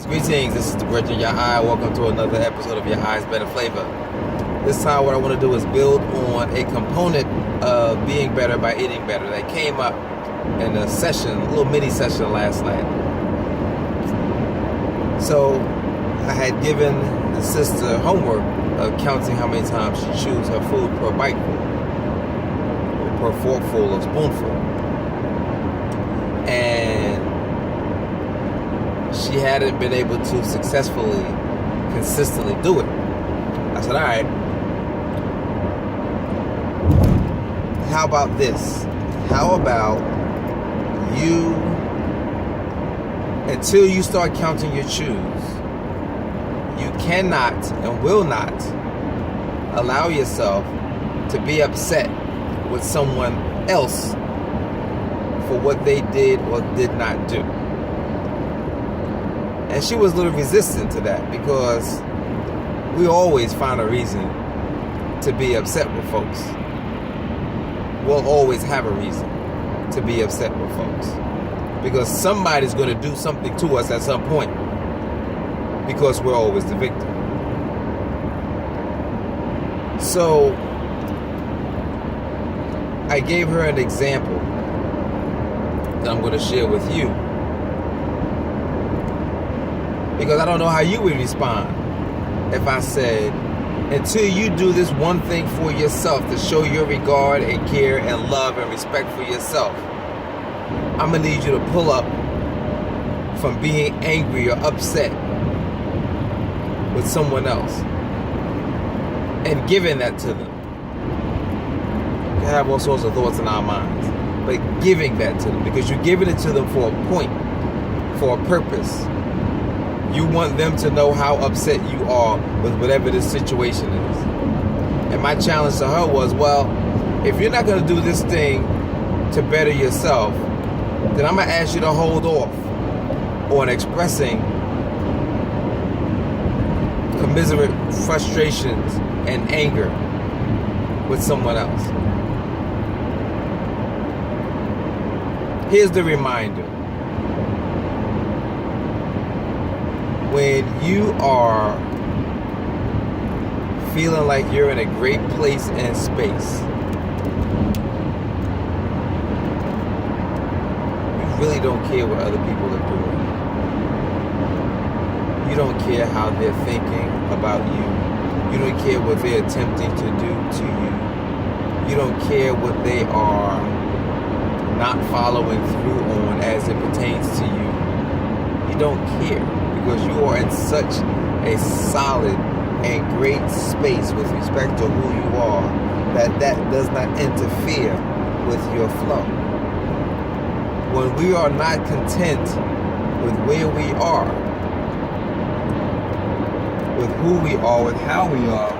Greetings, this is the Virgin Yah-I. Welcome to another episode of Yah-I's Better Flavor. This time what I want to do is build on a component of being better by eating better that came up in a session, a little mini session last night. So I had given the sister homework of counting how many times she chews her food per biteful, or per forkful or spoonful. And she hadn't been able to successfully, consistently do it. I said, all right, how about this? How about you, until you start counting your chews, you cannot and will not allow yourself to be upset with someone else for what they did or did not do. And she was a little resistant to that because we always find a reason to be upset with folks. We'll always have a reason to be upset with folks because somebody's going to do something to us at some point because we're always the victim. So I gave her an example that I'm going to share with you, because I don't know how you would respond if I said, until you do this one thing for yourself to show your regard and care and love and respect for yourself, I'm going to need you to pull up from being angry or upset with someone else and giving that to them. We can have all sorts of thoughts in our minds, but giving that to them, because you're giving it to them for a point, for a purpose. You want them to know how upset you are with whatever this situation is. And my challenge to her was, well, if you're not going to do this thing to better yourself, then I'm going to ask you to hold off on expressing commiserate frustrations and anger with someone else. Here's the reminder. When you are feeling like you're in a great place and space, you really don't care what other people are doing. You don't care how they're thinking about you. You don't care what they're attempting to do to you. You don't care what they are not following through on as it pertains to you. You don't care, because you are in such a solid and great space with respect to who you are that does not interfere with your flow. When we are not content with where we are, with who we are, with how we are,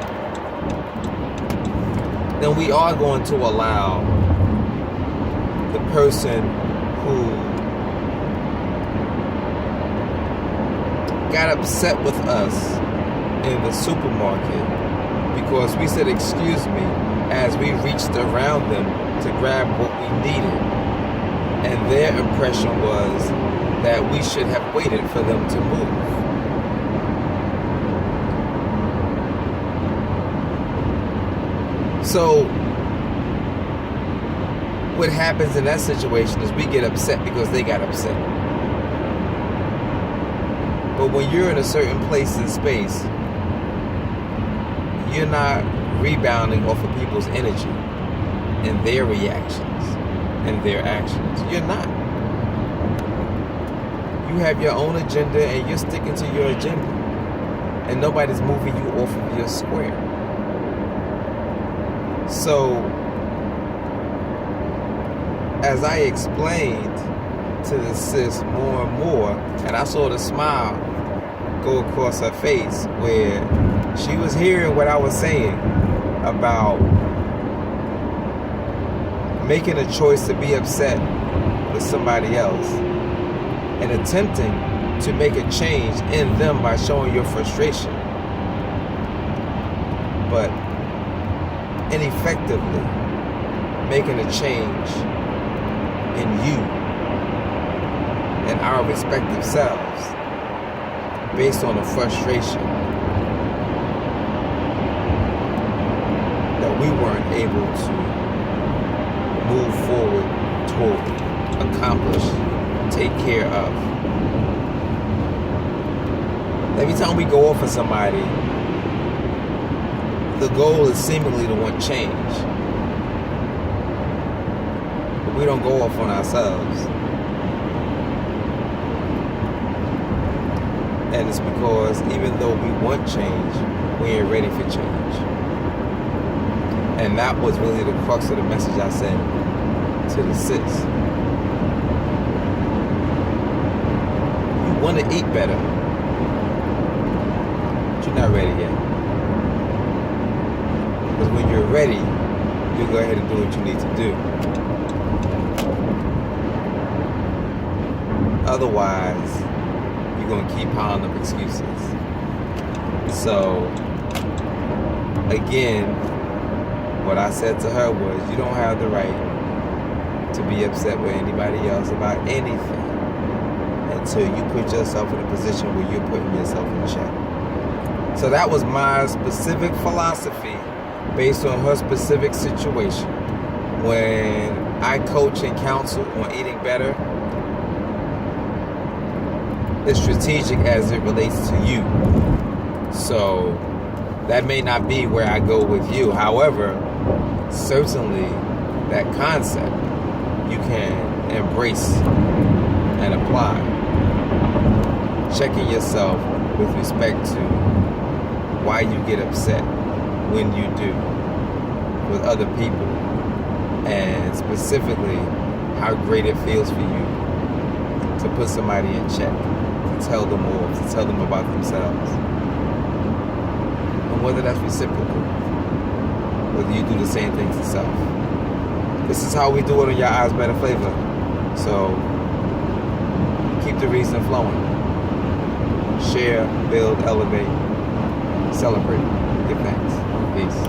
then we are going to allow the person who got upset with us in the supermarket because we said excuse me as we reached around them to grab what we needed, and their impression was that we should have waited for them to move. So what happens in that situation is we get upset because they got upset. But when you're in a certain place and space, you're not rebounding off of people's energy and their reactions and their actions. You're not. You have your own agenda and you're sticking to your agenda. And nobody's moving you off of your square. So, as I explained to the sis more and more, and I saw the smile go across her face where she was hearing what I was saying about making a choice to be upset with somebody else and attempting to make a change in them by showing your frustration, but ineffectively making a change in you and our respective selves. based on the frustration that we weren't able to move forward toward, accomplish, take care of. Every time we go off on somebody, the goal is seemingly to want change. But we don't go off on ourselves. And it's because even though we want change, we ain't ready for change. And that was really the crux of the message I sent to the sis. You want to eat better, but you're not ready yet. Because when you're ready, you go ahead and do what you need to do. Otherwise, you're going to keep piling up excuses. So, again, what I said to her was, you don't have the right to be upset with anybody else about anything until you put yourself in a position where you're putting yourself in check. So that was my specific philosophy based on her specific situation. When I coach and counsel on eating better, it's strategic as it relates to you. So that may not be where I go with you. However, certainly that concept you can embrace and apply. Checking yourself with respect to why you get upset when you do with other people, and specifically how great it feels for you to put somebody in check, to tell them more, to tell them about themselves, and whether that's reciprocal, whether you do the same things yourself. This is how we do it on Yah-I's Better Flavor. So keep the reason flowing. Share, build, elevate, celebrate. Give thanks. Peace.